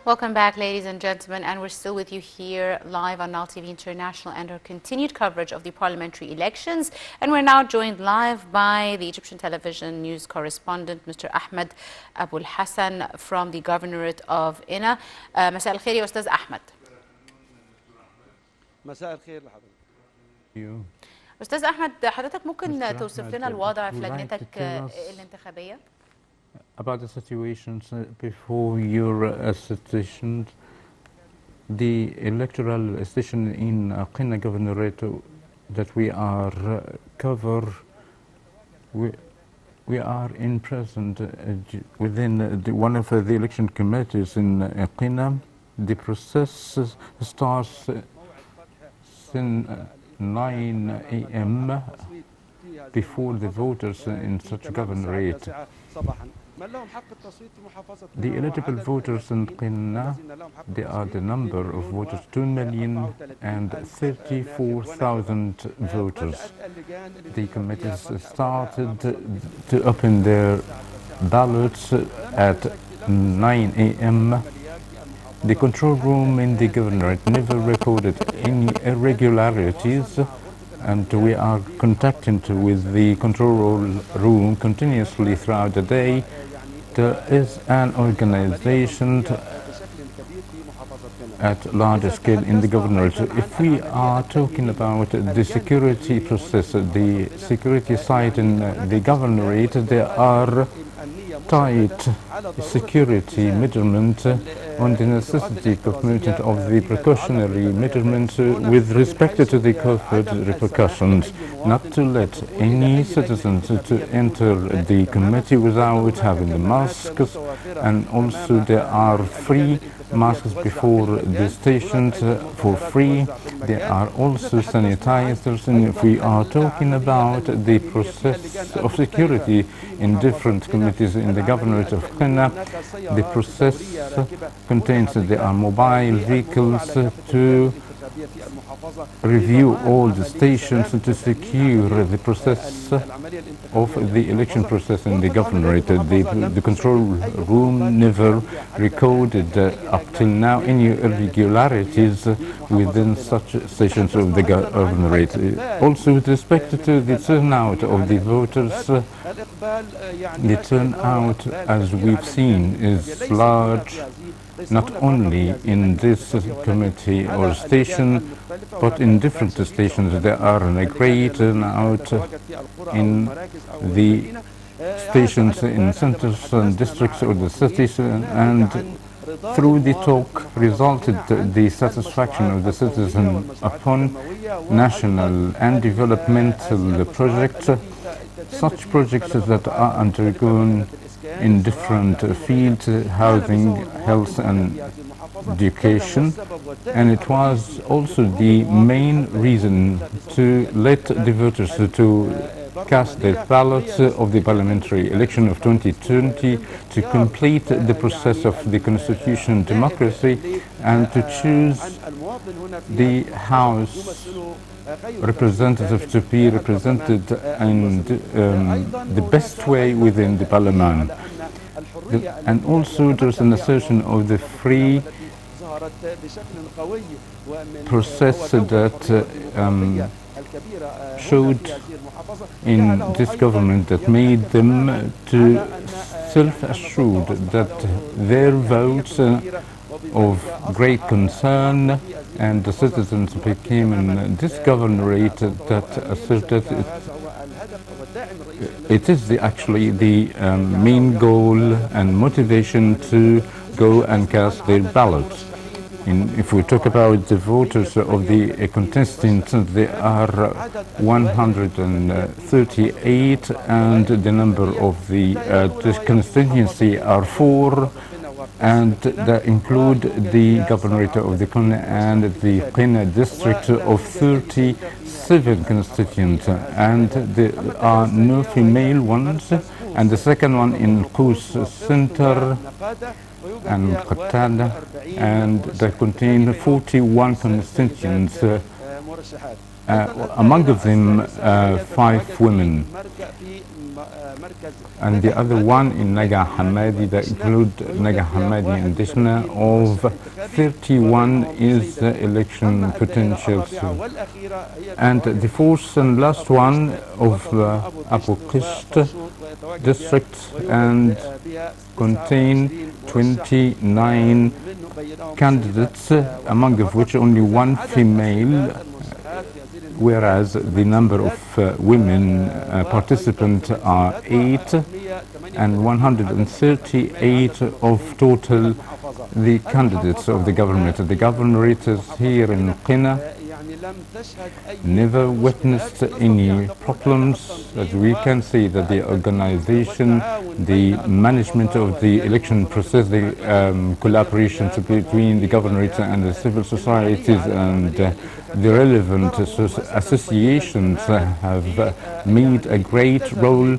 Welcome back, ladies and gentlemen, and we're still with you here live on Nile TV International and our continued coverage of the parliamentary elections. And we're now joined live by the Egyptian television news correspondent, Mr. Ahmed Abu Hassan from the Governorate of Inna. مساء الخير يا أستاذ أحمد. مساء الخير لحضرتك. أستاذ أحمد، حضرتك ممكن توصف لنا الوضع في لجنتك الانتخابية؟ About the situations before your station, the electoral station in Qina Governorate that we are we are in present within one of the election committees in Qina. The process starts since 9 a.m. before the voters in such governorate. The eligible voters in Qina, they are the number of voters, 2,034,000 voters. The committees started to open their ballots at 9 a.m. The control room in the governorate never recorded any irregularities, and we are contacting with the control room continuously throughout the day. There is an organization at larger scale in the governorate. If we are talking about the security process, the security side in the governorate, there are tight security measurements on the necessity of the precautionary measurements with respect to the COVID repercussions, not to let any citizens to enter the committee without having the masks, and also there are free masks before the stations for free. There are also sanitizers, and if we are talking about the process of security in different committees in the Governorate of Qina, the process contains that there are mobile vehicles to review all the stations to secure the process of the election process in the governorate. The control room never recorded up till now any irregularities within such stations of the governorate. Also, with respect to the turnout of the voters, the turnout, as we've seen, is large, not only in this committee or station, but in different stations. There are a great turnout in the stations in centers and districts or the cities, and through the talk resulted the satisfaction of the citizen upon national and developmental projects, such projects that are undergone in different fields, housing, health and education. And it was also the main reason to let the voters to cast their ballots of the parliamentary election of 2020 to complete the process of the constitutional democracy and to choose the House representative to be represented in the best way within the parliament. And also there's an assertion of the free process that showed in this government that made them to self-assured that their votes of great concern, and the citizens became in this governorate that asserted it is actually the main goal and motivation to go and cast their ballots. If we talk about the voters of the contestants, there are 138, and the number of the constituency are 4, and that include the governorate of the Qina and the Qina district of 37 constituents, and there are no female ones, and the second one in Qus Center and Qatada, and they contain 41 constituents, among them 5 women. and the other one in Naga Hamadi, that include Naga Hamadi and Dishna. Of 31 is election potentials. And the fourth and last one of Abu Qist district, and contain 29 candidates, among of which only one female, whereas the number of women participants are 8, and 138 of total the candidates of the government. The governorate is here in Qina, never witnessed any problems. As we can see that the organization, the management of the election process, the collaboration between the governorate and the civil societies and the relevant associations have made a great role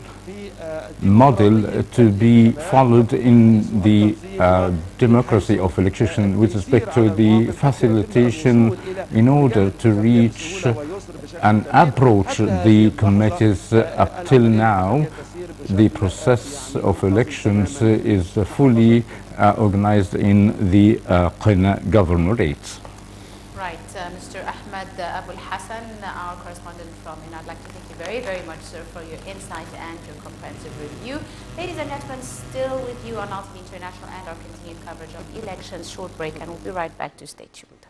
model to be followed in the democracy of election with respect to the facilitation in order to reach and approach the committees. Up till now, the process of elections is fully organized in the Qina governorate. Right, Mr. Ahmed Abul Hassan, our correspondent from Qina. I'd like to thank you very, very much, sir, for your insight and your comprehensive review. Ladies and gentlemen, still with you on Now TV International and our continued coverage of elections. Short break, and we'll be right back to stay tuned.